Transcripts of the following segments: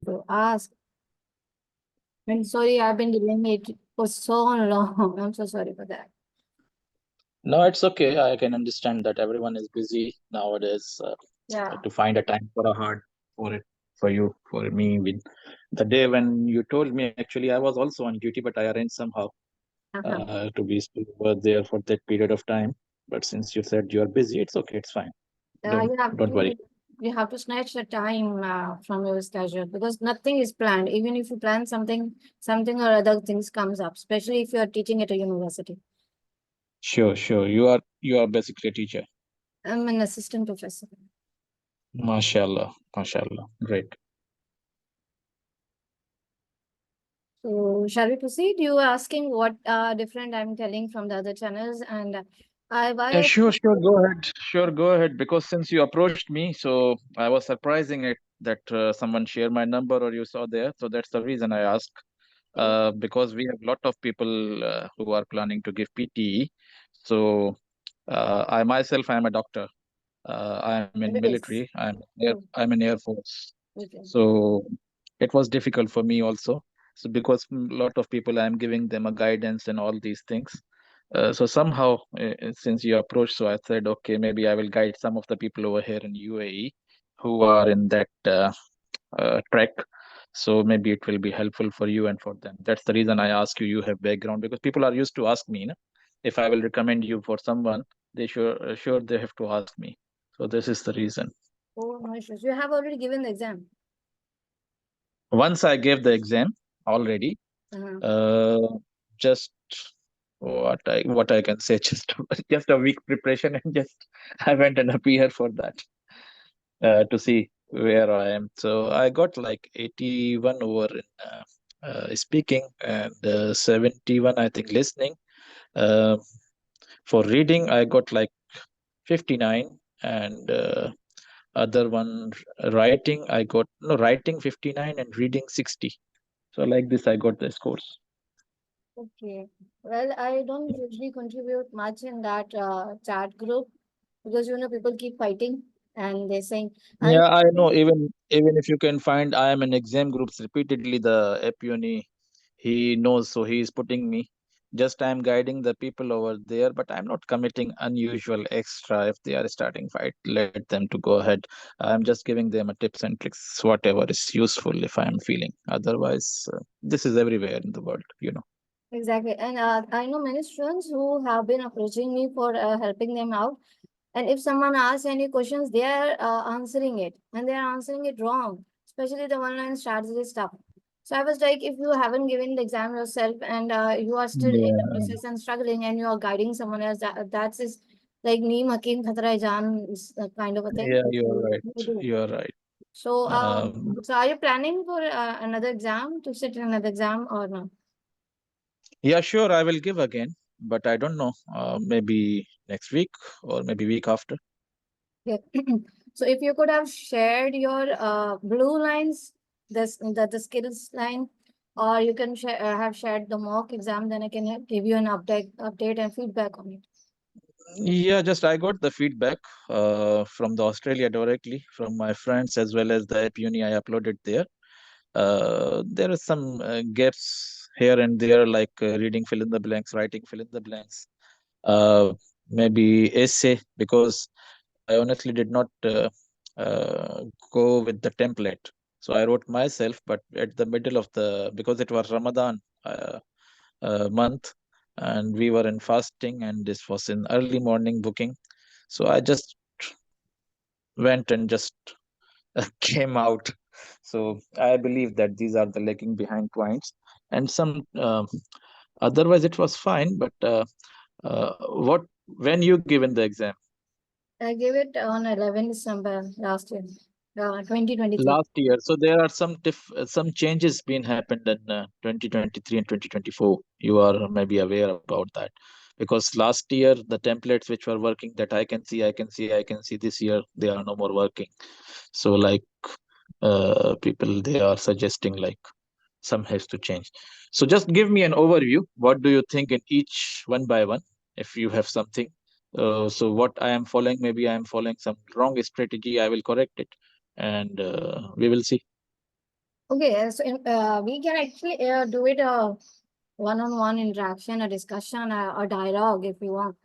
to ask. I'm sorry, I've been delaying it for so long. I'm so sorry for that. No, it's okay. I can understand that everyone is busy nowadays Yeah. to find a time for a hard for it for you, for me. With the day when you told me, actually, I was also on duty, but I arranged somehow Uh-huh. to be still over there for that period of time. But since you said you are busy, it's okay. It's fine. Don't You have don't worry. to snatch the time from your schedule because nothing is planned. Even if you plan something, something or other things comes up, especially if you are teaching at a university. Sure, sure. You are basically a teacher. I'm an assistant professor. MashaAllah, MashaAllah. Great. So shall we proceed? You were asking what different I'm telling from the other channels, and why Sure, sure. Go ahead. Sure, go ahead. Because since you approached me, so I was surprising it that someone shared my number or you saw there. So that's the reason I asked. Because we have a lot of people who are planning to give PTE. So I myself, I am a doctor. I am in this? military. Oh, I'm in Air Force. okay. So it was difficult for me also. So because a lot of people, I'm giving them a guidance and all these things. So somehow, since you approached, so I said, okay, maybe I will guide some of the people over here in UAE who are in that trek. So maybe it will be helpful for you and for them. That's the reason I ask you. You have background because people are used to ask me, no? If I will recommend you for someone, they sure they have to ask me. So this is the reason. Oh, no issues. You have already given the exam. Once I gave the exam already, Uh-huh. uh, just what I can say, just a week preparation, and just I went and appeared for that to see where I am. So I got like 81 over in speaking and 71, I think, listening. Uh, for reading, I got like 59, and other one writing, I got no writing 59 and reading 60. So like this, I got the scores. Okay. Well, I don't usually contribute much in that chat group because people keep fighting and they're saying, I Yeah, I know. Even if you can find, I am in exam groups repeatedly. The Epione, he knows, so he is putting me. Just I am guiding the people over there, but I'm not committing unusual extra. If they are starting fight, let them to go ahead. I'm just giving them a tips and tricks, whatever is useful if I'm feeling. Otherwise, this is everywhere in the world, you know. exactly. And I know many students who have been approaching me for helping them out. And if someone asks any questions, they are answering it and they are answering it wrong, especially the online strategy stuff. So I was like, if you haven't given the exam yourself and you are still in the Yeah, process and struggling and you are guiding someone else, that's is like Neem Hakim Khatra Jan kind of a thing. yeah, Which you're right. you do. You're right. So, Um, so are you planning for another exam to sit in another exam or no? Yeah, sure, I will give again, but I don't know. Maybe next week or maybe week after. Yeah. So if you could have shared your blue lines, the skills line, or you can have shared the mock exam, then I can give you an update and feedback on it. Yeah, just I got the feedback from the Australia directly from my friends as well as the App Uni I uploaded there. There are some gaps here and there, like reading fill in the blanks, writing fill in the blanks, uh, maybe essay, because I honestly did not uh, go with the template. So I wrote myself, but at the middle of because it was Ramadan month, and we were in fasting, and this was in early morning booking. So I just went and just came out. So I believe that these are the lagging behind points, and some otherwise it was fine. But what when you given the exam? I gave it on 11 December last year, 2023. Last year. So there are some changes been happened in 2023 and 2024. You are maybe aware about that because last year the templates which were working that I can see this year they are no more working. So like people they are suggesting like some has to change. So just give me an overview. What do you think in each one by one if you have something? So what I am following, maybe I am following some wrong strategy. I will correct it, and we will see. Okay, so we can actually do it a one-on-one interaction, a discussion, a dialogue if you want.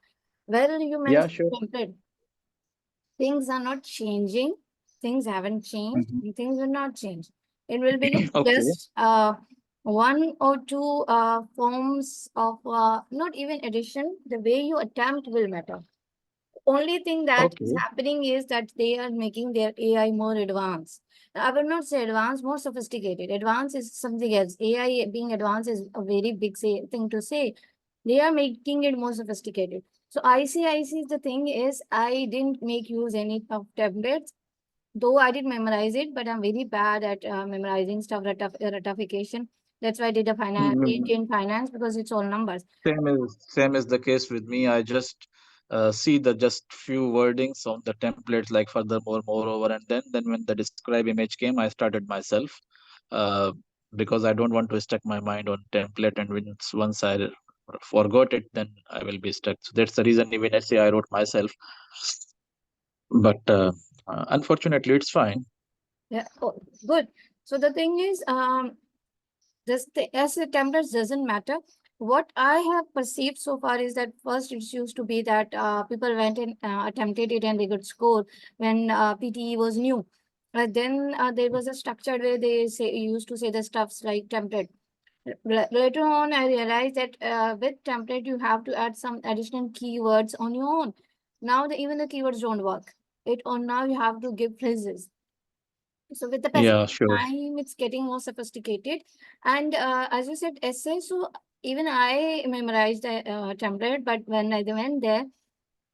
Well, you Yeah, mentioned sure. template. Things are not changing. Things haven't changed, Mhm. and things will not change. It will be Okay. just one or two forms of not even addition. The way you attempt will matter. Only thing that is Okay. happening is that they are making their AI more advanced. I will not say advanced, more sophisticated. Advanced is something else. AI being advanced is a very big thing to say. They are making it more sophisticated. So IC the thing is I didn't make use any of tablets, though I did memorize it, but I'm very bad at memorizing stuff, ratification. That's why I did a finance, Mm, in finance because it's all numbers. same is the case with me. I just see the just few wordings on the templates like furthermore, moreover, and then when the describe image came, I started myself uh, because I don't want to stuck my mind on template, and once I forgot it, then I will be stuck. So that's the reason even essay I wrote myself, but unfortunately, it's fine. Yeah, oh, good. So the thing is, this as the templates doesn't matter. What I have perceived so far is that first it used to be that people went and attempted it and they could score when PTE was new. Then there was a structured way they say used to say the stuffs like template. Later on, I realized that with template you have to add some additional keywords on your own. Now even the keywords don't work. It on now you have to give phrases. So with the passage Yeah, of sure. time, it's getting more sophisticated. And as you said, essay. So even I memorized a template, but when I went there,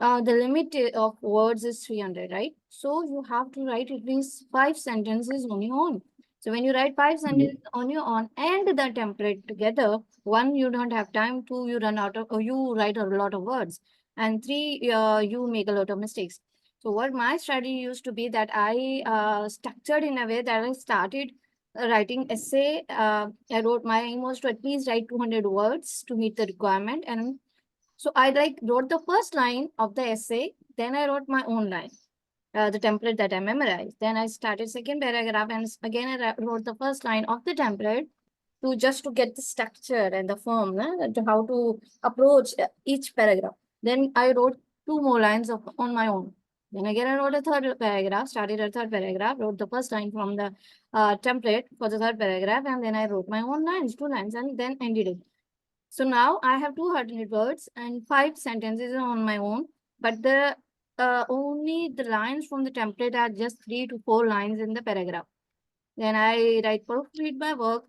the limit of words is 300, right? So you have to write at least 5 sentences on your own. So when you write five Ye- sentences on your own and the template together, one, you don't have time. Two, you run out of, or you write a lot of words. And three, you make a lot of mistakes. So what my strategy used to be that I structured in a way that I started writing essay. I wrote my aim was to at least write 200 words to meet the requirement, and so I like wrote the first line of the essay, then I wrote my own line, the template that I memorized. Then I started second paragraph and again I wrote the first line of the template to just to get the structure and the form, to how to approach each paragraph. Then I wrote two more lines of on my own. Then again I wrote a third paragraph, started a third paragraph, wrote the first line from the template for the third paragraph, and then I wrote my own lines, two lines, and then ended it. So now I have 200 words and 5 sentences on my own, but the only the lines from the template are just 3 to 4 lines in the paragraph. Then I write proofread my work.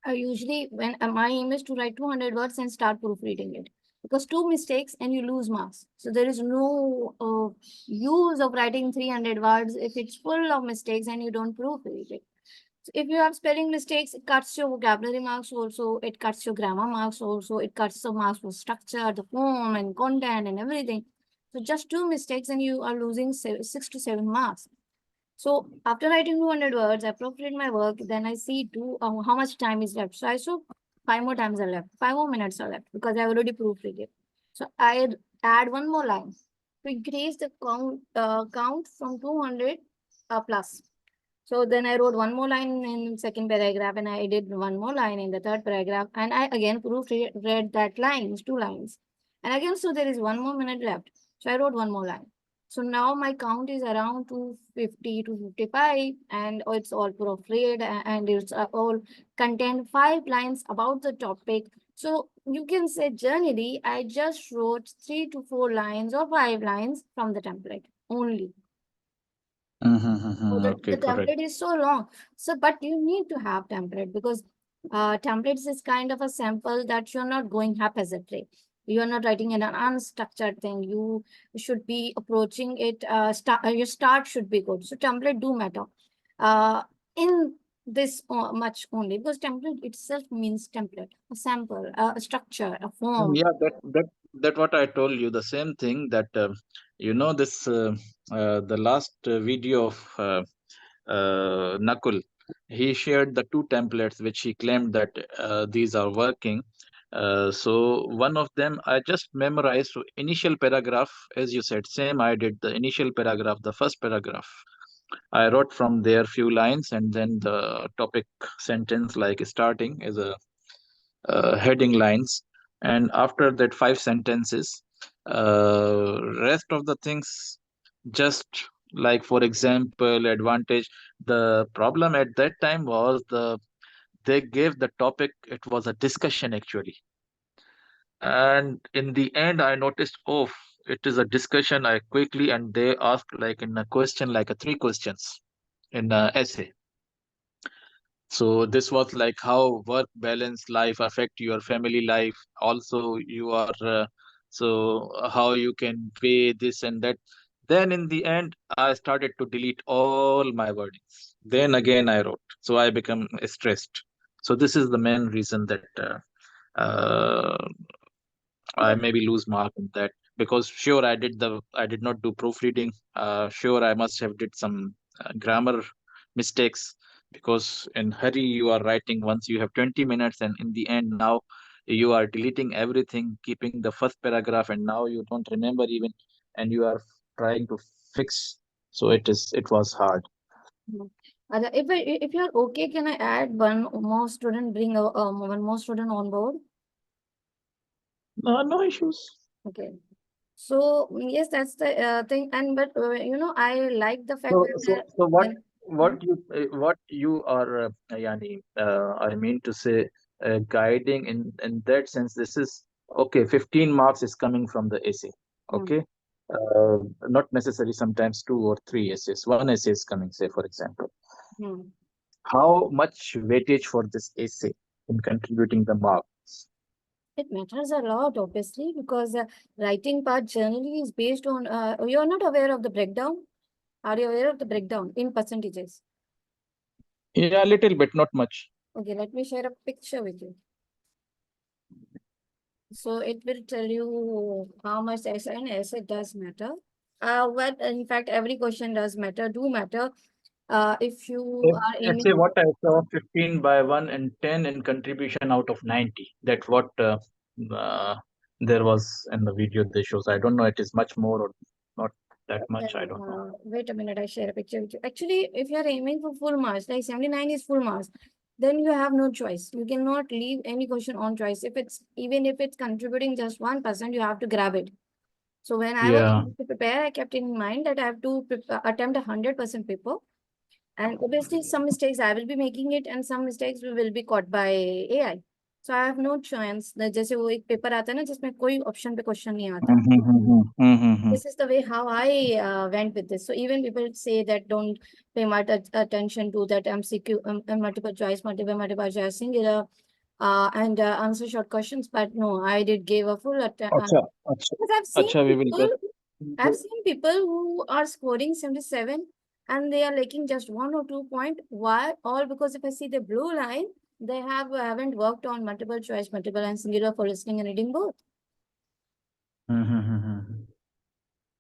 I usually when my aim is to write 200 words and start proofreading it, because two mistakes and you lose marks. So there is no use of writing 300 words if it's full of mistakes and you don't proofread it. So if you have spelling mistakes, it cuts your vocabulary marks also, it cuts your grammar marks also, it cuts the marks for structure, the form and content and everything. So just two mistakes and you are losing 6 to 7 marks. So after writing 200 words, I appropriate my work, then I see how much time is left. So I saw 5 more times are left, 5 more minutes are left because I already proofread it. So I add one more line to increase the count from 200 plus. So then I wrote one more line in second paragraph and I did one more line in the third paragraph and I again proofread that lines, 2 lines. And again, so there is 1 more minute left. So I wrote one more line. So now my count is around 250 to 55 and it's all proofread and it's all contain 5 lines about the topic. So you can say generally, I just wrote 3 to 4 lines or 5 lines from the template only. So the Okay, correct. template is so long. So, but you need to have template because templates is kind of a sample that you're not going haphazardly. You're not writing in an unstructured thing. You should be approaching it. Your start should be good. So template do matter. In this much only because template itself means template, a sample, a structure, a form. Yeah, that what I told you, the same thing that this the last video of Nakul, he shared the two templates which he claimed that these are working. So one of them I just memorized. So initial paragraph, as you said, same I did the initial paragraph, the first paragraph. I wrote from there few lines, and then the topic sentence like starting is a heading lines, and after that 5 sentences, rest of the things just like, for example, advantage. The problem at that time was they gave the topic, it was a discussion actually, and in the end I noticed, oh, it is a discussion. I quickly, and they asked like in a question, like a 3 questions in a essay. So this was like how work balance life affect your family life. Also, you are so how you can pay this and that. Then in the end, I started to delete all my wordings. Then again, I wrote. So I become stressed. So this is the main reason that uh, I maybe lose mark in that, because sure I did not do proofreading. Sure I must have did some grammar mistakes, because in hurry you are writing once you have 20 minutes, and in the end now you are deleting everything, keeping the first paragraph, and now you don't remember even, and you are trying to fix. So it was hard. Mhm. If you're okay, can I add one more student, bring one more student on board? No issues. Okay. So yes, that's the thing. And but I like the fact So, that so, so when Hmm? what you are, Yani, I mean to say, guiding in that sense. This is okay. 15 marks is coming from the essay. Hmm. Okay, not necessary. Sometimes 2 or 3 essays. One essay is coming. Say, for example, Hmm. how much weightage for this essay in contributing the marks? It matters a lot, obviously, because writing part generally is based on. You're not aware of the breakdown. Are you aware of the breakdown in percentages? Yeah, a little bit, not much. Okay, let me share a picture with you. So it will tell you how much essay and essay does matter. But in fact, every question does matter, do matter. If you are Let's say aiming, what I saw, 15 by 1 and 10 in contribution out of 90. That's what uh, there was in the video they shows. I don't know it is much more or not that much. I don't know. wait a minute, I share a picture with you. Actually, if you are aiming for full marks, like 79 is full marks, then you have no choice. You cannot leave any question on choice. Even if it's contributing just 1%, you have to grab it. So when I was Yeah. trying to prepare, I kept in mind that I have to attempt 100% paper. And obviously, some mistakes I will be making it, and some mistakes will be caught by AI. So I have no chance. जैसे वो एक paper आता है ना जिसमें कोई option पे question नहीं आता. This is the way how I went with this. So even people say that don't pay much attention to that MCQ, multiple choice, multiple choice, singular, and answer short questions. But no, I did give a full attempt. Acha, acha, Because acha, we will get. I've seen people who are scoring 77 and they are lacking just 1 or 2 point. Why? All because if I see the blue line, they haven't worked on multiple choice, multiple and singular for listening and reading both.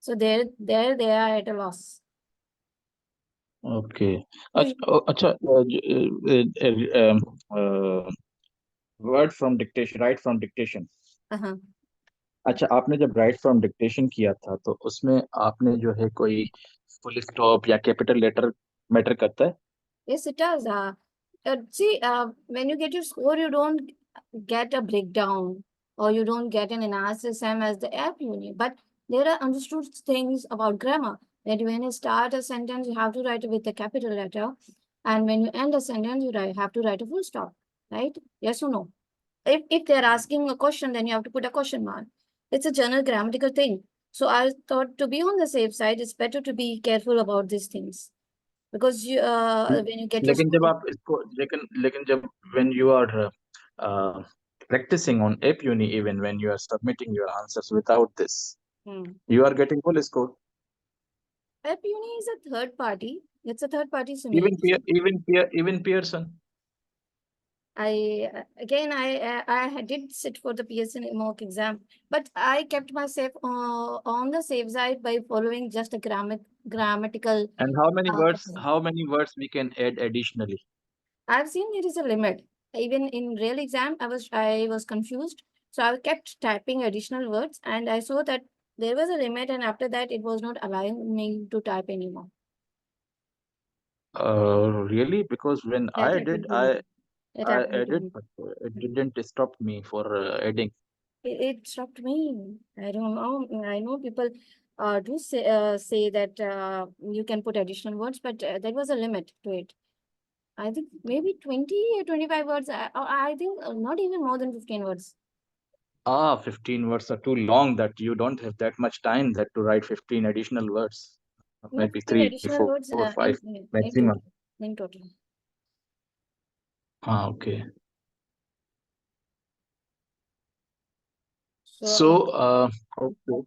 So there they are at a loss. Okay. Hmm. Acha, word from dictation, right from dictation. Uh-huh. अच्छा, आपने जब right from dictation किया था तो उसमें आपने जो है कोई फुल स्टॉप या कैपिटल लेटर मैटर करता है? Yes, it does. See, when you get your score, you don't get a breakdown or you don't get an analysis same as the app uni. But there are understood things about grammar that when you start a sentence, you have to write it with a capital letter. And when you end a sentence, have to write a full stop, right? Yes or no? If they're asking a question, then you have to put a question mark. It's a general grammatical thing. So I thought to be on the safe side, it's better to be careful about these things. Because when you get your लेकिन जब score, आप इसको लेकिन लेकिन जब when you are practicing on App Uni, even when you are submitting your answers without this, you are getting full score. App Uni is a third party. It's a third party Even simulation. Even Pearson. I did sit for the Pearson mock exam, but I kept myself on the safe side by following just a grammatical. And how many words? Pattern. How many words we can add additionally? I've seen there is a limit. Even in real exam, I was confused, so I kept typing additional words, and I saw that there was a limit, and after that, it was not allowing me to type anymore. Really? Because when That I happened did, to me. It I happened to added, me. but it didn't stop me for adding. It stopped me. I don't know. I know people do say that you can put additional words, but there was a limit to it. I think maybe 20 or 25 words. I think not even more than 15 words. 15 words are too long that you don't have that much time that to write 15 additional words. No, Maybe 15 three, additional four, words five in maximum. total. In total. Okay. So, Okay.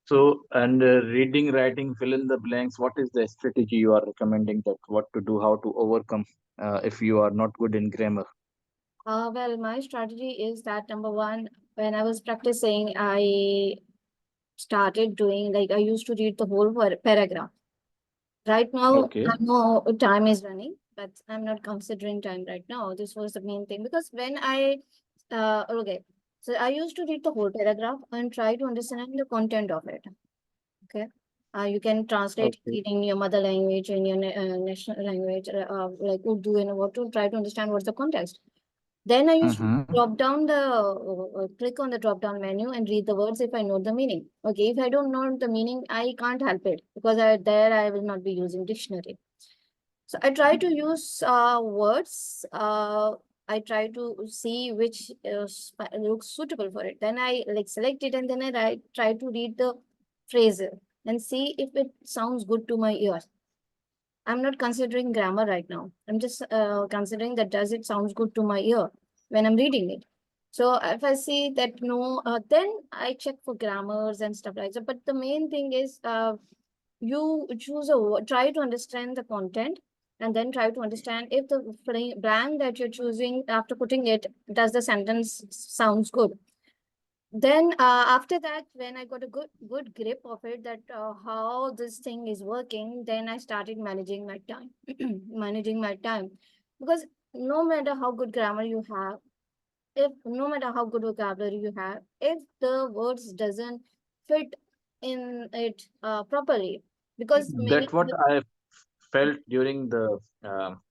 So, and reading, writing, fill in the blanks. What is the strategy you are recommending that what to do, how to overcome if you are not good in grammar? well, my strategy is that number one, when I was practicing, I started doing like I used to read the whole paragraph. Right now, Okay. I know time is running, but I'm not considering time right now. This was the main thing because when okay, so I used to read the whole paragraph and try to understand the content of it. Okay. You can translate Okay. it in your mother language, in your national language, like Urdu, and what to try to understand what's the context. Then I used to Mm-hmm. click on the drop down menu and read the words if I know the meaning. Okay, if I don't know the meaning, I can't help it because I will not be using dictionary. So I try to use words. I try to see which looks suitable for it. Then I like select it and then try to read the phrase and see if it sounds good to my ears. I'm not considering grammar right now. I'm just considering that does it sounds good to my ear when I'm reading it. So if I see that no, then I check for grammars and stuff like that. But the main thing is you choose a word, try to understand the content and then try to understand if the blank that you're choosing after putting it, does the sentence sounds good. Then after that, when I got a good grip of it, that how this thing is working, then I started managing my time, managing my time, because no matter how good grammar you have, if no matter how good vocabulary you have, if the words doesn't fit in it properly, because many That's what I felt during the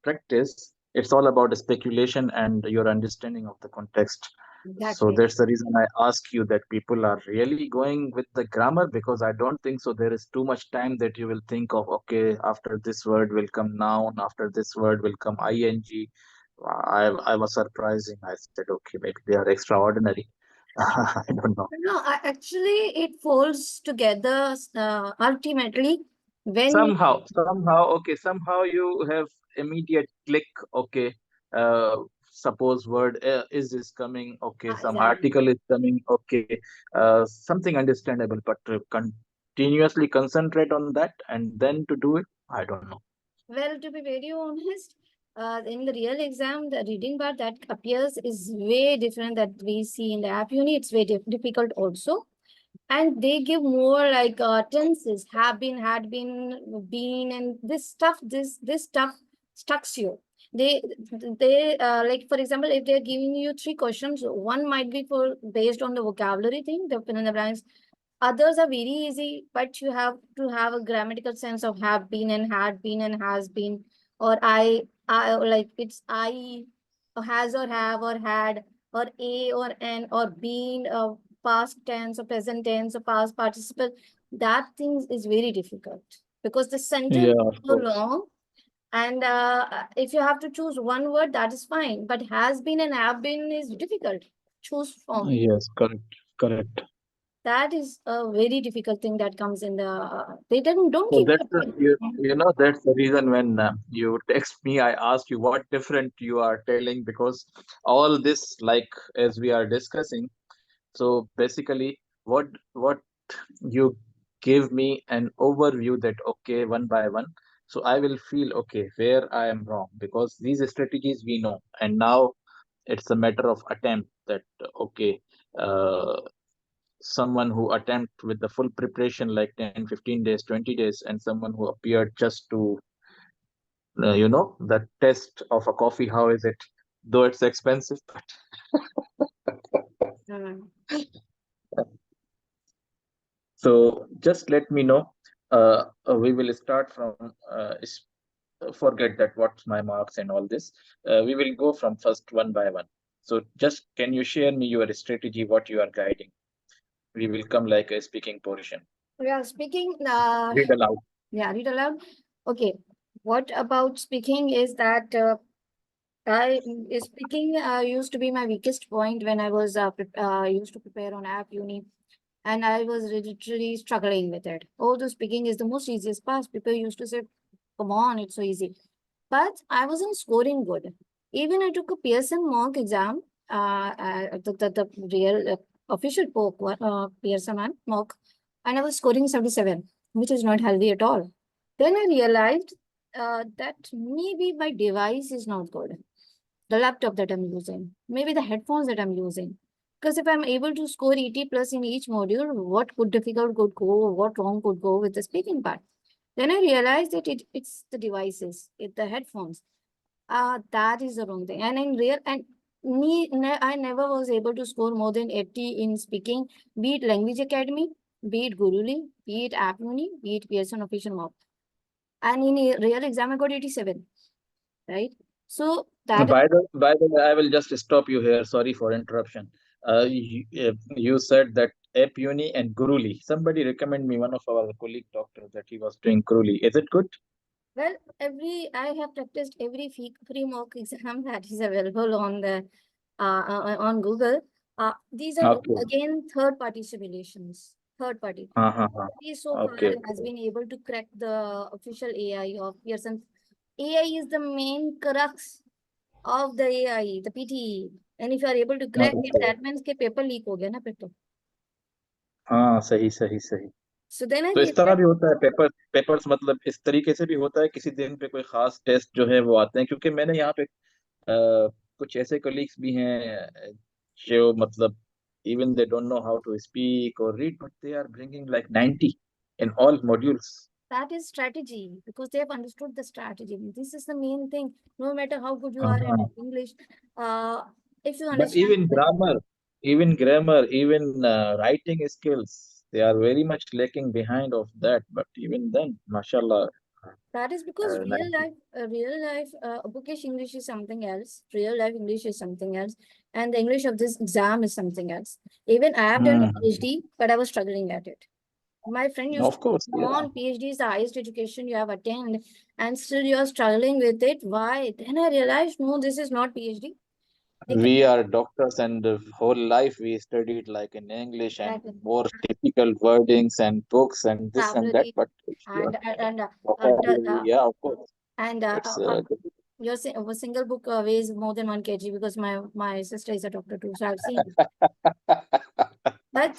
practice. It's all about speculation and your understanding of the context. So exactly. that's the reason I ask you that people are really going with the grammar because I don't think so. There is too much time that you will think of, okay, after this word will come noun, after this word will come ing. I was surprising. I said, okay, maybe they are extraordinary. I don't know. No, actually, it falls together ultimately when Somehow you have immediate click. Okay, suppose word is coming. Okay, some exactly. article is coming. Okay, something understandable, but continuously concentrate on that and then to do it, I don't know. Well, to be very honest, in the real exam, the reading part that appears is way different that we see in the app uni. It's very difficult also. And they give more like tenses, have been, had been, and this stuff stucks you. They like for example, if they're giving you three questions, one might be for based on the vocabulary thing, the fill in the blanks. Others are very easy, but you have to have a grammatical sense of have been and had been and has been, or I like it's I, or has or have or had, or a or an or been, past tense or present tense or past participle. That thing is very difficult because the sentence Yeah, is of so course. long. And if you have to choose one word, that is fine. But has been and have been is difficult. Choose from. Yes, correct, correct. That is a very difficult thing that comes in the they don't So give that's you the you know that's the reason when you text me, I ask you what different you are telling because all this like as we are discussing. So basically, what you give me an overview that okay, one by one. So I will feel okay where I am wrong because these strategies we know, and now it's a matter of attempt that okay, uh, someone who attempt with the full preparation like 10, 15 days, 20 days, and someone who appeared just to the test of a coffee. How is it? Though it's expensive, but Mm. so just let me know. We will start from forget that what's my marks and all this. We will go from first one by one. So just can you share me your strategy, what you are guiding? We will come like a speaking portion. Yeah, speaking, Read aloud. yeah, read aloud. Okay. What about speaking is that speaking used to be my weakest point when I was used to prepare on app uni, and I was literally struggling with it. Although speaking is the most easiest part, people used to say, "Come on, it's so easy," but I wasn't scoring good. Even I took a Pearson mock exam, the real official Pearson one mock, and I was scoring 77, which is not healthy at all. Then I realized that maybe my device is not good, the laptop that I'm using, maybe the headphones that I'm using. Because if I'm able to score 80 plus in each module, what could difficult could go, what wrong could go with the speaking part? Then I realized that it's the devices, it's the headphones. That is the wrong thing. And in real, and I never was able to score more than 80 in speaking, be it Language Academy, be it Guruli, be it App Uni, be it Pearson Official Mock. And in a real exam, I got 87, right? So that By the way, I will just stop you here. Sorry for interruption. You said that App Uni and Guruli. Somebody recommend me, one of our colleague doctors, that he was doing Guruli. Is it good? Well, I have practiced every free mock exam that is available on the on Google. These are Okay. again third-party simulations. Third party. Uh-huh. He so far Okay. has been able to crack the official AI of Pearson. AI is the main crux of the AI, the PTE. And if you are able to crack it, Okay. that means के paper leak हो गया ना फिर तो. हाँ, सही सही सही. So then I तो इस तरह realized भी होता है, पेपर्स मतलब इस तरीके से भी होता है, किसी दिन पे कोई खास टेस्ट जो है वो आते हैं, क्योंकि मैंने यहाँ पे कुछ ऐसे कलीग्स भी हैं जो मतलब even they don't know how to speak or read, but they are bringing like 90 in all modules. that is strategy because they have understood the strategy. This is the main thing. No matter how good you are at Uh-huh. English, uh, if you But understand even grammar, even writing skills, they are very much lacking behind of that. But even then, mashallah, that is because 90. real life, bookish English is something else. Real life English is something else, and the English of this exam is something else. Even I have done a Hmm. PhD, but I was struggling at it. My friend used to Of course, come yeah. on, PhD is the highest education you have attained, and still you are struggling with it. Why? Then I realized, no, this is not PhD. They can We are doctors, and the whole life we studied like in English and that more typical wordings and books and this and that. vocabulary But if you and vocabulary, yeah, of course, and it's your a single book weighs more than 1 kg because my sister is a doctor too, so I've seen. But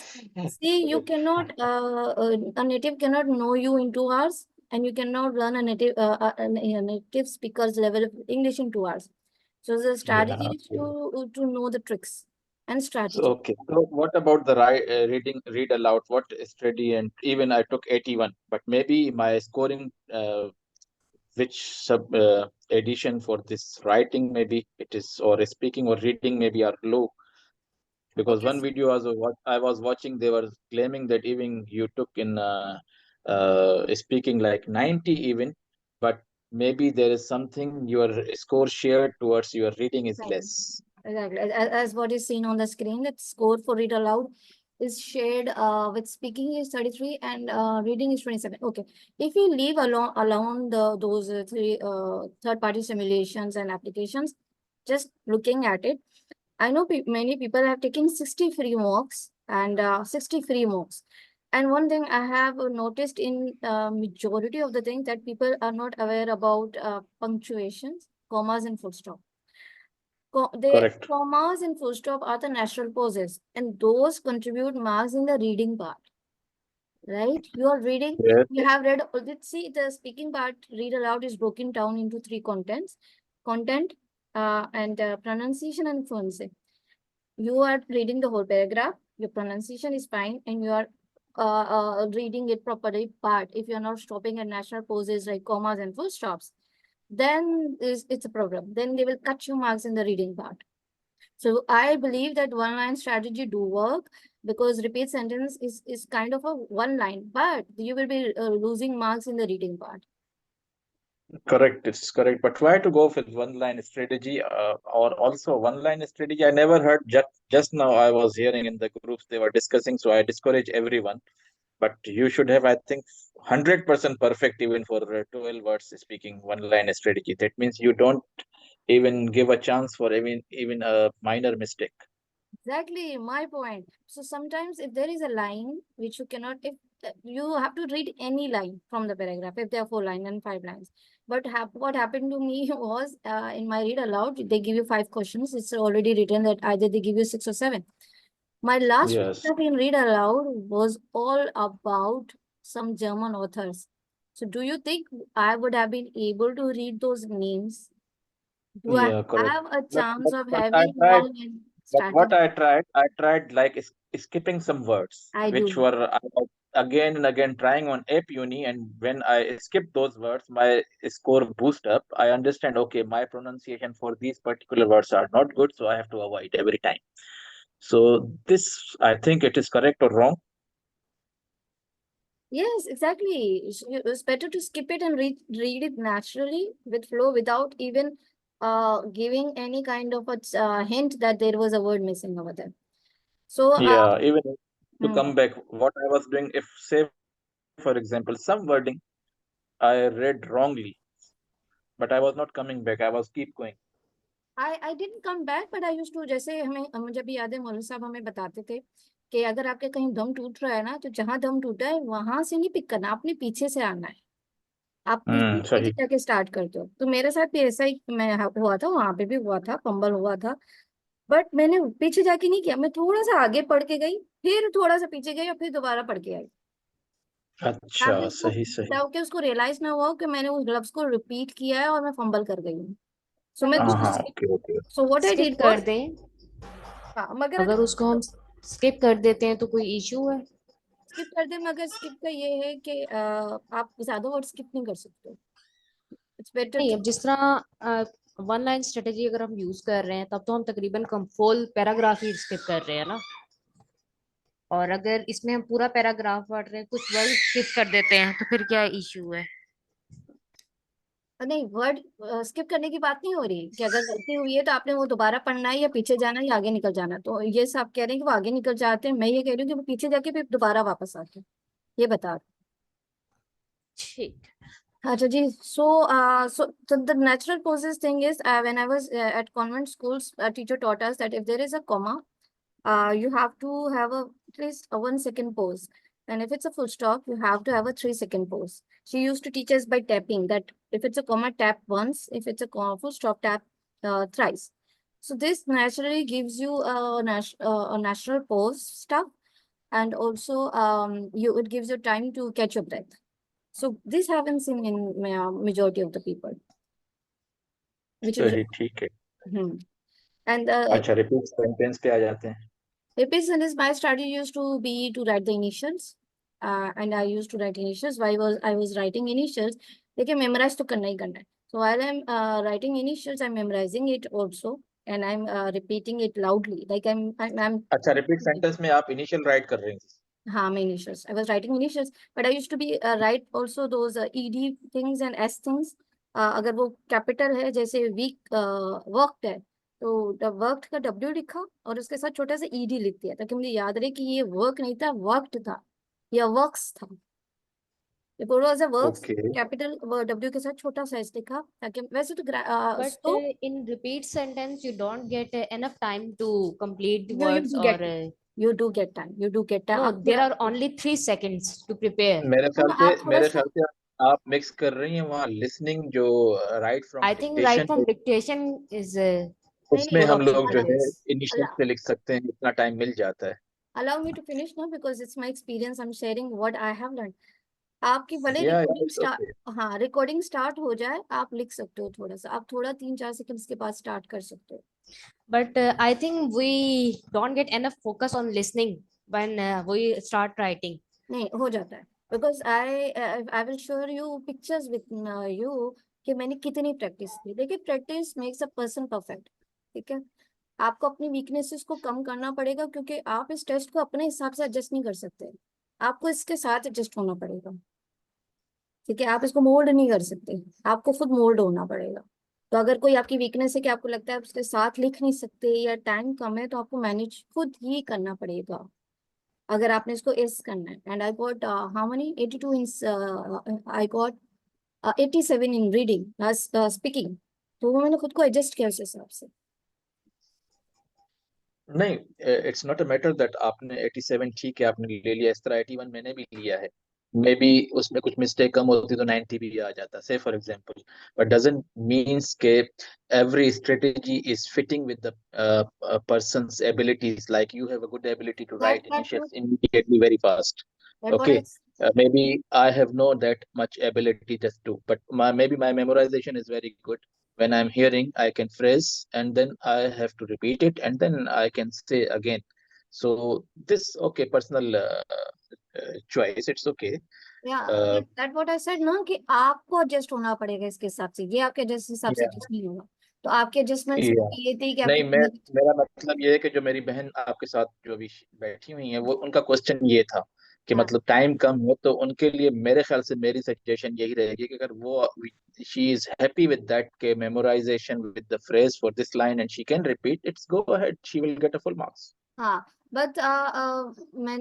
see, you cannot a native cannot know you in 2 hours, and you cannot learn a native speaker's level of English in 2 hours. So the strategy yeah. is to know the tricks and So strategy. okay. So what about the read aloud? What study? And even I took 81, but maybe my scoring, which sub edition for this writing, maybe it is, or speaking or reading, maybe are low. Because Okay, one video was what I was watching, they were claiming that even you took in speaking like 90 even, but maybe there is something your score shared towards your reading is exactly. less. Exactly. As what is seen on the screen, that score for read aloud is shared with speaking is 33 and reading is 27. Okay. If you leave alone those three third-party simulations and applications, just looking at it, I know many people have taken 60 free mocks and 60 free mocks. And one thing I have noticed in majority of the things that people are not aware about punctuations, commas and full stop. The Correct. commas and full stop are the natural pauses, and those contribute marks in the reading part. Right? You are reading, Yes. you have read, let's see, the speaking part, read aloud, is broken down into three contents: content, and pronunciation and fluency. You are reading the whole paragraph, your pronunciation is fine, and you are reading it properly. But if you're not stopping at natural pauses like commas and full stops, then it's a problem. Then they will cut you marks in the reading part. So I believe that one line strategy do work because repeat sentence is kind of a one line, but you will be losing marks in the reading part. Correct, it's correct. But try to go with one line strategy, or also one line strategy. I never heard. Just now I was hearing in the groups they were discussing, so I discourage everyone. But you should have, I think, 100% perfect even for 12 words speaking one line strategy. That means you don't even give a chance for even a minor mistake. Exactly my point. So sometimes if there is a line which you cannot, if you have to read any line from the paragraph, if there are 4 lines and 5 lines. But what happened to me was in my read aloud, they give you 5 questions. It's already written that either they give you 6 or 7. My last Yes. paragraph in read aloud was all about some German authors. So do you think I would have been able to read those names? Do I Yeah, correct. have a But, chance but, of but I having tried. one line But what starting? I tried like skipping some words, I which do. were I was again and again trying on App Uni, and when I skipped those words, my score boost up. I understand, okay, my pronunciation for these particular words are not good, so I have to avoid every time. So this, I think it is correct or wrong. Yes, exactly. It's better to skip it and read it naturally with flow without even giving any kind of a hint that there was a word missing over there. So, Yeah, even to hmm, come back, what I was doing, if say for example, some wording I read wrongly, but I was not coming back. I was keep going. I didn't come back, but I used to, जैसे हमें मुझे भी याद है मौलवी साहब हमें बताते थे कि अगर आपके कहीं दम टूट रहा है ना, तो जहां दम टूटा है वहां से नहीं पिक करना, आपने पीछे से आना है। आप पीछे पीछे सही। जाके स्टार्ट करते हो, तो मेरे साथ भी ऐसा ही मैं हुआ था, वहां पे भी हुआ था, फंबल हुआ था। बट मैंने पीछे जाके नहीं किया, मैं थोड़ा सा आगे पढ़ के गई, फिर थोड़ा सा पीछे गई और फिर दोबारा पढ़ के आई, अच्छा, ताकि उसको सही सही। ताकि उसको रियलाइज ना हुआ कि मैंने उस लफ्ज को रिपीट किया है और मैं फंबल कर गई हूँ। सो मैं हाँ उसको हाँ, okay okay. So what I skip did कर वाज, दें, हाँ मगर अगर अगर उसको हम स्किप कर देते हैं तो कोई इश्यू है? स्किप कर दे, मगर स्किप का ये है कि आप ज्यादा वर्ड स्किप नहीं कर सकते, इट्स बेटर नहीं, टू। अब जिस तरह वन लाइन स्ट्रेटेजी अगर हम यूज कर रहे हैं तब तो हम तकरीबन कम फुल पैराग्राफ ही स्किप कर रहे हैं ना। और अगर इसमें हम पूरा पैराग्राफ पढ़ रहे हैं, कुछ वर्ड स्किप कर देते हैं, तो फिर क्या इश्यू है? नहीं, वर्ड स्किप करने की बात नहीं हो रही कि अगर गलती हुई है तो आपने वो दोबारा पढ़ना है या पीछे जाना है या आगे निकल जाना है। तो ये सब कह रहे हैं कि वो आगे निकल जाते हैं, मैं ये कह रही हूँ कि वो पीछे जाके फिर दोबारा वापस आते हैं, ये बता रही ठीक। हूँ। अच्छा जी। So the natural process thing is, when I was at convent schools, a teacher taught us that if there is a comma, you have to have at least a 1 second pause. And if it's a full stop, you have to have a 3 second pause. She used to teach us by tapping that if it's a comma, tap once. If it's a full stop, tap thrice. So this naturally gives you a natural pause stuff, and also it gives you time to catch your breath. So this happens in majority of the people, which is सही, ठीक है। hmm. And अच्छा, repeat sentence पे आ जाते हैं। repeat is my strategy used to be to write the initials, and I used to write initials. Why was I was writing initials? लेकिन memorize तो करना ही करना है. So while I'm writing initials, I'm memorizing it also, and I'm repeating it loudly. Like I'm अच्छा, repeat sentence में आप initial right कर रहे हैं। हाँ, मैं initials. I was writing initials, but I used to be write also those ED things and S things. अगर वो capital है, जैसे week worked है, तो वर्कड का W लिखा और उसके साथ छोटा सा ED लिख दिया, ताकि मुझे याद रहे कि ये वर्क नहीं था, वर्कड था या वर्क्स था। If it was a works, okay. Capital W के साथ छोटा सा S लिखा, ताकि वैसे तो but so in repeat sentence you don't get enough time to complete the you words, do get और time. You do get time. No, आप देयर थोड़ा are only 3 seconds to prepare. मेरे ख्याल से आप थोड़ा मेरे सा ख्याल से आप मिक्स कर रही हैं वहाँ लिसनिंग जो right from I think right dictation from है। डिक्टेशन इज नहीं उसमें गुड हम ऑप्शन लोग फॉर जो है दिस। इनिशियल से लिख सकते हैं, इतना टाइम मिल जाता है। allow me to finish now because it's my experience. I'm sharing what I have learned. आपकी भले या रिकॉर्डिंग इट्स स्टार्ट, ओके। हाँ रिकॉर्डिंग स्टार्ट हो जाए, आप लिख सकते हो थोड़ा सा, आप थोड़ा 3-4 सेकंड्स के बाद स्टार्ट कर सकते हो। But I think we don't get enough focus on listening when we start writing. नहीं हो जाता है, बिकॉज आई विल शोर यू पिक्चर्स विद यू कि मैंने कितनी प्रैक्टिस की। देखिए, practice makes a person perfect. ठीक है, आपको अपनी वीकनेसेस को कम करना पड़ेगा, क्योंकि आप इस टेस्ट को अपने हिसाब से एडजस्ट नहीं कर सकते, आपको इसके साथ एडजस्ट होना पड़ेगा। ठीक है, आप इसको मोल्ड नहीं कर सकते, आपको खुद मोल्ड होना पड़ेगा। तो अगर कोई आपकी वीकनेस है कि आपको लगता है आप उसके साथ लिख नहीं सकते या टाइम कम है, तो आपको मैनेज खुद ही करना पड़ेगा अगर आपने इसको एस करना है। And I got how many 82 in, I got 87 in reading speaking. तो वो मैंने खुद को एडजस्ट किया उस हिसाब से। नहीं, it's not a matter that आपने 87 ठीक है आपने ले लिया, इस तरह 81 मैंने भी लिया है। मे बी उसमें कुछ मिस्टेक कम होती तो 90 भी आ जाता, say for example. But doesn't means के every strategy is fitting with the person's abilities. Like you have a good ability to That write that initials what immediately very fast. that what Okay, I maybe I have no that much ability just to, but maybe my memorization is very good. When I'm hearing, I can phrase and then I have to repeat it and then I can say again. So this, okay, personal choice, it's okay. या Uh, that what I said ना कि आपको adjust होना पड़ेगा इसके हिसाब से, ये आपके एडजस्ट हिसाब से yeah, एडजस्ट नहीं होगा। तो आपके एडजस्टमेंट्स yeah. ये थी कि नहीं, आपकी मैं मेरा मतलब ये है कि जो मेरी बहन आपके साथ जो अभी बैठी हुई है, वो उनका क्वेश्चन ये था कि हाँ मतलब टाइम कम हो तो उनके लिए मेरे ख्याल से मेरी सजेशन यही रहेगी कि अगर वो she is happy with that के memorization with the phrase for this line and she can repeat, it's go ahead, she will get a full marks. हाँ बट मैं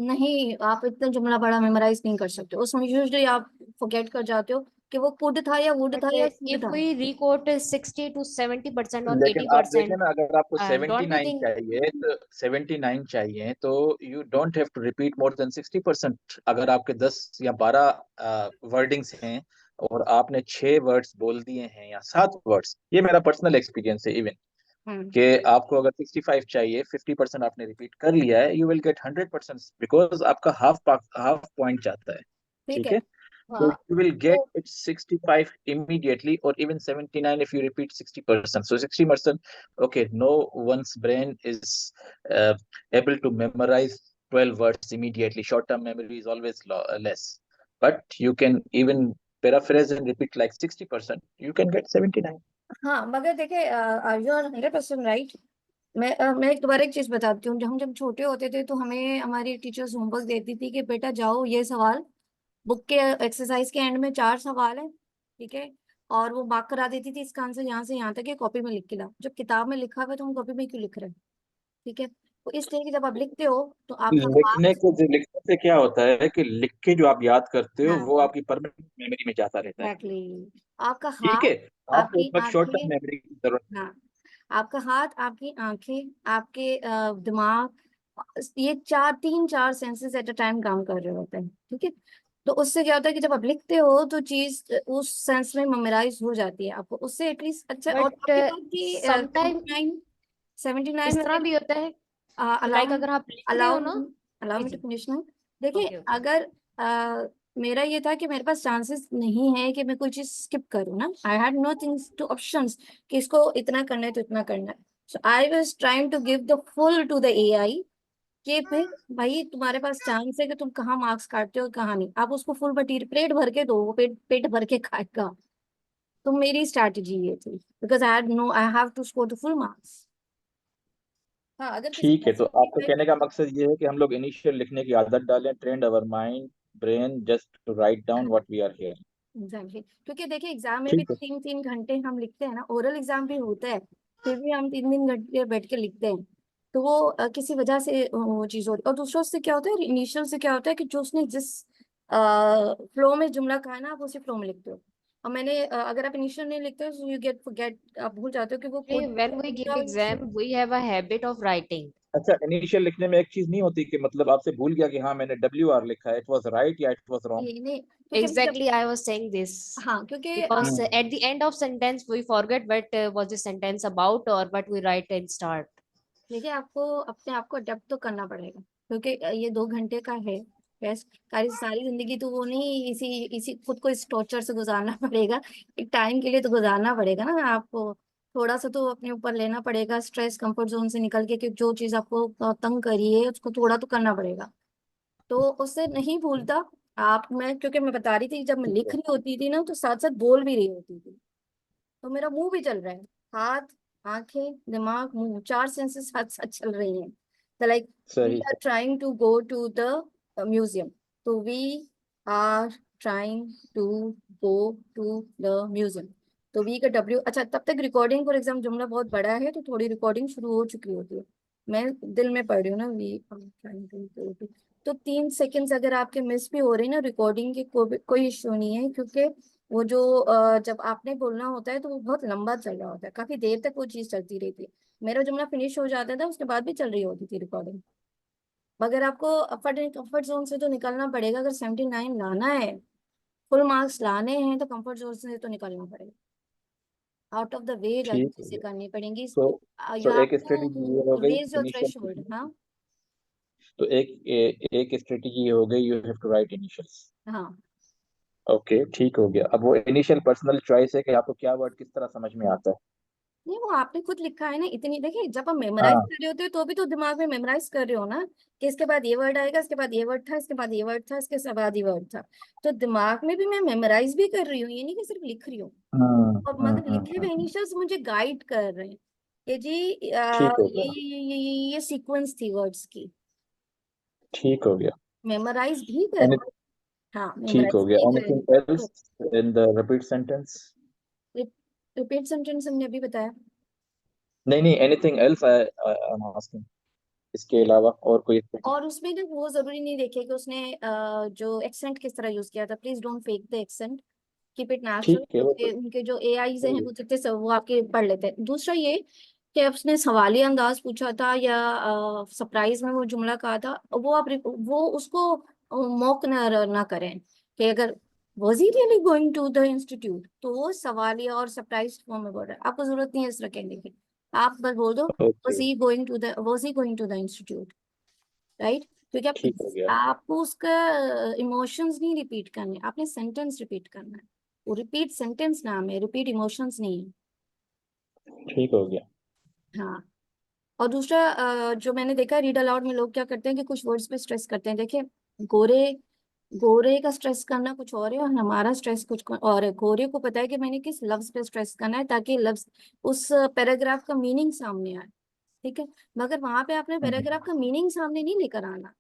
नहीं, आप इतना जुमला बड़ा मेमोराइज नहीं कर सकते, उसमें यूजुअली आप फॉरगेट कर जाते हो कि वो कुड था या वुड था But या शुड if था। we requote 60 to 70% or लेकिन आप देखें 80%, ना, अगर आपको don't you 79 think चाहिए तो 79 चाहिए तो you don't have to repeat more than 60%। अगर आपके 10 या 12 वर्डिंग्स हैं और आपने 6 वर्ड्स बोल दिए हैं या 7 वर्ड्स, ये मेरा पर्सनल एक्सपीरियंस है इवन, हम्म। कि आपको अगर 65 चाहिए, 50% आपने रिपीट कर लिया है, यू विल गेट 100% बिकॉज आपका हाफ पॉइंट जाता है। ठीक ठीक है। है, so हाँ you will get तो it 65 immediately or even 79 if you repeat 60%. So 60%, okay, no one's brain is able to memorize 12 words immediately. Short-term memory is always less. But you can even paraphrase and repeat like 60%. You can get 79. हाँ मगर देखिए, you are 100% right. मैं एक दोबारा एक चीज बताती हूँ। जब हम छोटे होते थे तो हमें हमारी टीचर्स होमवर्क देती थी कि बेटा जाओ ये सवाल, बुक के एक्सरसाइज के एंड में 4 सवाल है, ठीक है, और वो मार्क करा देती थी इसका आंसर यहाँ से यहाँ तक है, कॉपी में लिख के लाओ। जब किताब में लिखा हुआ है तो हम कॉपी में क्यों लिख रहे हैं? ठीक है, तो इसलिए कि जब आप लिखते हो तो आपका मार्क्स। लिखने से क्या होता है कि लिख के जो आप याद करते हो वो हाँ आपकी परमानेंट मेमोरी में जाता रहता है। एग्जैक्टली, आपका ठीक हाथ, है, आपको उस आपकी वक्त शॉर्ट टर्म आंखें, मेमोरी की जरूरत हाँ आपका हाथ, आपकी आंखें, आपके दिमाग, ये 3-4 सेंसेस एट अ टाइम काम कर रहे होते हैं। ठीक है, तो उससे क्या होता है कि जब आप लिखते हो तो चीज उस सेंस में मेमोराइज हो जाती है आपको उससे एटलीस्ट। अच्छा, और but आपके पास कि sometime 79 इस में तरह भी होता है कि अलाउ लाइक अगर आप लिख रहे अलाउ हो ना। अलाउ जी मी टू जी। Finish now. देखिए, ओके ओके। अगर मेरा ये था कि मेरे पास चांसेस नहीं है कि मैं कोई चीज स्किप करूँ ना, I had no things two options कि इसको इतना करना है तो इतना करना है। So I was trying to give the full to the AI कि फिर भाई तुम्हारे पास चांस है कि तुम कहाँ मार्क्स काटते हो कहाँ नहीं, आप उसको फुल मटीरियल प्लेट भर के दो, वो पेट पेट भर के खाएगा। तो मेरी स्ट्रैटेजी ये थी because I have to score the full marks. हाँ अगर किसी ठीक का है, तो आपका है कहने का मकसद ये है कि हम लोग इनिशियल लिखने की आदत डालें, trained our mind brain just to write down what we are hearing. Exactly, क्योंकि देखिए एग्जाम में भी ठीक है। 3-3 घंटे हम लिखते हैं ना, ओरल एग्जाम भी होता है, फिर भी हम 3-3 घंटे बैठ के लिखते हैं। तो वो किसी वजह से वो चीज होती है। और दूसरों से क्या होता है, इनिशियल से क्या होता है कि जो उसने जिस फ्लो में जुमला कहा है ना, आप उसी फ्लो में लिखते हो। और मैंने अगर आप इनिशियल नहीं लिखते हो तो यू गेट फॉरगेट, आप भूल जाते हो कि वो code When we give exam, we have a habit of writing. अच्छा, इनिशियल लिखने में एक चीज नहीं होती कि मतलब आपसे भूल गया कि हाँ मैंने WR लिखा है, इट वाज राइट या इट वाज रॉन्ग? ये नहीं, क्योंकि मैं जब Exactly, I was saying this हाँ क्योंकि because at the end of sentence we forget what was the sentence about or what we write in start. देखिए आपको अपने आप को अडेप्ट तो करना पड़ेगा, क्योंकि ये 2 घंटे का है टेस्ट। सारी जिंदगी तो वो नहीं इसी इसी खुद को इस टॉर्चर से गुजारना पड़ेगा, एक टाइम के लिए तो गुजारना पड़ेगा ना आपको। थोड़ा सा तो अपने ऊपर लेना पड़ेगा, स्ट्रेस कंफर्ट जोन से निकल के कि जो चीज आपको तंग करी है उसको थोड़ा तो करना पड़ेगा। तो उससे नहीं भूलता आप। मैं क्योंकि मैं बता रही थी जब मैं ठीक लिख है, रही होती थी ना तो साथ साथ बोल भी रही होती थी, तो मेरा मुंह भी चल रहा है, हाथ, आंखें, दिमाग, मुंह, 4 सेंसेस साथ साथ चल रही हैं। तो वी सही आर है। Trying to go to the museum, तो we are trying to go to the museum. तो वी का डब्ल्यू, अच्छा तब तक रिकॉर्डिंग, फॉर एग्जाम्पल जुमला बहुत बड़ा है तो थोड़ी रिकॉर्डिंग शुरू हो चुकी होती है, मैं दिल में पढ़ रही हूँ ना, we are trying to go to, तो 3 सेकंड्स अगर आपके मिस भी हो रही ना रिकॉर्डिंग की, कोई इश्यू नहीं है, क्योंकि वो जो जब आपने बोलना होता है तो वो बहुत लंबा चल रहा होता है, काफी देर तक वो चीज चलती रहती है। मेरा जुमला फिनिश हो जाता था, उसके बाद भी चल रही होती थी रिकॉर्डिंग। मगर आपको कंफर्ट जोन से तो निकलना पड़ेगा, अगर 79 लाना है, फुल मार्क्स लाने हैं, तो कंफर्ट जोन से तो निकलना पड़ेगा, आउट ऑफ द वे ठीक हो चीजें गया। करनी पड़ेंगी। तो या एक स्ट्रेटेजी ये हो आपको गई रेज योर इनिशियल। थ्रेशोल्ड। हाँ तो एक स्ट्रेटेजी ये हो गई, you have to write initials. हाँ, ओके, ठीक हो गया। अब वो इनिशियल पर्सनल चॉइस है कि आपको क्या वर्ड किस तरह समझ में आता है। नहीं वो आपने खुद लिखा है ना, इतनी देखिए, जब आप मेमोराइज हाँ, कर रहे होते हो तो भी तो दिमाग में मेमोराइज कर रहे हो ना, कि इसके बाद ये वर्ड आएगा, इसके बाद ये वर्ड था, इसके बाद ये वर्ड था, इसके बाद ये वर्ड था, तो दिमाग में भी मैं मेमोराइज भी कर रही हूँ, ये नहीं कि सिर्फ लिख रही हूँ। और मगर लिखे हुए हम्म। इनिशियल्स मुझे गाइड कर रहे हैं कि जी ठीक हो गया, ये सीक्वेंस थी वर्ड्स की, ठीक हो गया। मेमोराइज भी कर, Any, हाँ ठीक हो मेमोराइज गया। भी एनीथिंग कर। Else in the repeat sentence? Repeat sentence हमने अभी बताया। नहीं नहीं, anything else I am asking, इसके अलावा और कोई strategy? और उसमें ना वो जरूरी नहीं देखे कि उसने जो एक्सेंट किस तरह यूज किया था, please don't fake the accent, keep it natural, ठीक है, वो क्योंकि तो उनके जो एआईज हैं वो जितने सब वो आपके पढ़ लेते हैं। दूसरा ये कि उसने सवालिया अंदाज पूछा था या सरप्राइज में वो जुमला कहा था, वो आप वो उसको मौक ना करें कि अगर was he really going to the institute, तो वो सवालिया और सरप्राइज फॉर्म में बोल रहा है, आपको जरूरत नहीं है इस तरह कहने की, आप बस बोल दो okay, was he going to the institute, right, क्योंकि ठीक हो गया, आपको उसका इमोशंस नहीं रिपीट करने, आपने सेंटेंस रिपीट करना है, वो रिपीट सेंटेंस नाम है, रिपीट इमोशंस नहीं है। ठीक हो गया। हाँ, और दूसरा जो मैंने देखा रीड अलाउड में लोग क्या करते हैं कि कुछ वर्ड्स पे स्ट्रेस करते हैं, देखिए गोरे गोरे का स्ट्रेस करना कुछ और है और हमारा स्ट्रेस कुछ और है। गोरे को पता है कि मैंने किस लफ्ज पे स्ट्रेस करना है ताकि लफ्ज उस पैराग्राफ का मीनिंग सामने आए, ठीक है, मगर वहां पे आपने पैराग्राफ का मीनिंग सामने नहीं लेकर आना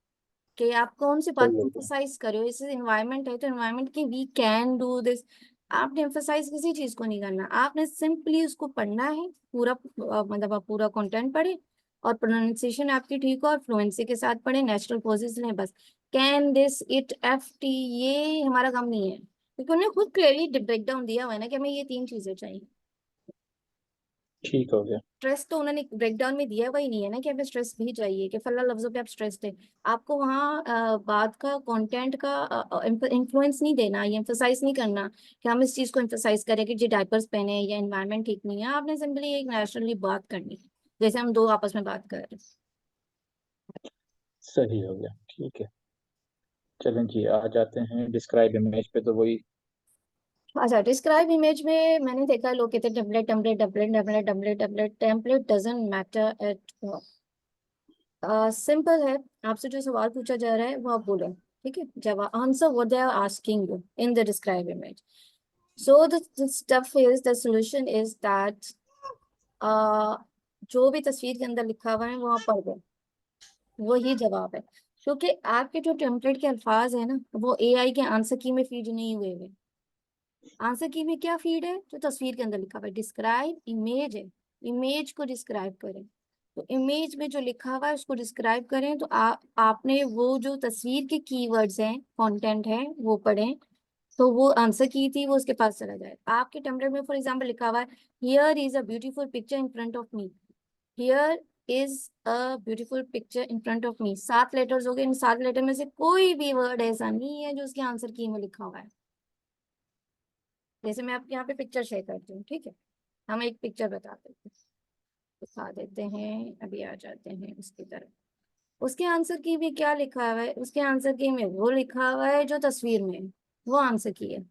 कि आप कौन सी बात सही हो गया, एम्फोसाइज कर रहे हो, इस इन्वायरमेंट है तो इन्वायरमेंट की वी कैन डू दिस, आपने एम्फोसाइज किसी चीज को नहीं करना, आपने सिंपली उसको पढ़ना है पूरा, मतलब आप पूरा कंटेंट पढ़े और प्रोनाउंसिएशन आपकी ठीक हो और फ्लुएंसी के साथ पढ़े, नेचुरल पॉजेस लें बस। Can this it F T ये हमारा काम नहीं है, क्योंकि उन्होंने खुद क्लियरली ब्रेक डाउन दिया हुआ है ना कि हमें ये 3 चीजें चाहिए। ठीक हो गया। स्ट्रेस तो उन्होंने ब्रेकडाउन में दिया हुआ ही नहीं है ना कि हमें स्ट्रेस भी चाहिए कि फला लफ्जों पे आप स्ट्रेस दें, आपको वहाँ बात का कंटेंट का इन्फ्लुएंस नहीं देना, ये एम्फोसाइज नहीं करना कि हम इस चीज को एम्फोसाइज करें कि जी डायपर्स पहने या एनवायरनमेंट ठीक नहीं है, आपने सिंपली एक नेचुरली बात करनी है जैसे हम दो आपस में बात कर रहे सही हो गया, ठीक है। चलें जी, आ जाते हैं डिस्क्राइब इमेज पे। तो वही, हैं। अच्छा, डिस्क्राइब इमेज में मैंने देखा है लोग कहते हैं template template template template template template, template doesn't matter at all. Simple है, आपसे जो सवाल पूछा जा रहा है वो आप बोलो, ठीक है, जब answer what they are asking you in the describe image. So the stuff is the solution is that जो भी तस्वीर के अंदर लिखा हुआ है वो आप पढ़ दो, वही जवाब है, क्योंकि आपके जो टेम्पलेट के अल्फाज है ना वो एआई के आंसर की में फीड नहीं हुए हुए। आंसर की में क्या फीड है, जो तस्वीर के अंदर लिखा हुआ है, डिस्क्राइब इमेज है, इमेज को डिस्क्राइब करें, तो इमेज में जो लिखा हुआ है उसको डिस्क्राइब करें, तो आपने वो जो तस्वीर के कीवर्ड्स हैं कंटेंट है वो पढ़ें, तो वो आंसर की थी वो उसके पास चला जाए। आपके टेम्पलेट में फॉर एग्जांपल लिखा हुआ है here is a beautiful picture in front of me, here is a beautiful picture in front of me, 7 letters हो गए, इन 7 लेटर में से कोई भी वर्ड ऐसा नहीं है जो उसके आंसर की में लिखा हुआ है। जैसे मैं आपके यहाँ पे पिक्चर शेयर करती हूँ, ठीक है, हम एक पिक्चर दिखा देते हैं, अभी आ जाते हैं उसकी तरफ। उसके आंसर की भी क्या लिखा हुआ है, उसके आंसर की में वो लिखा हुआ है जो तस्वीर में है, वो आंसर की है।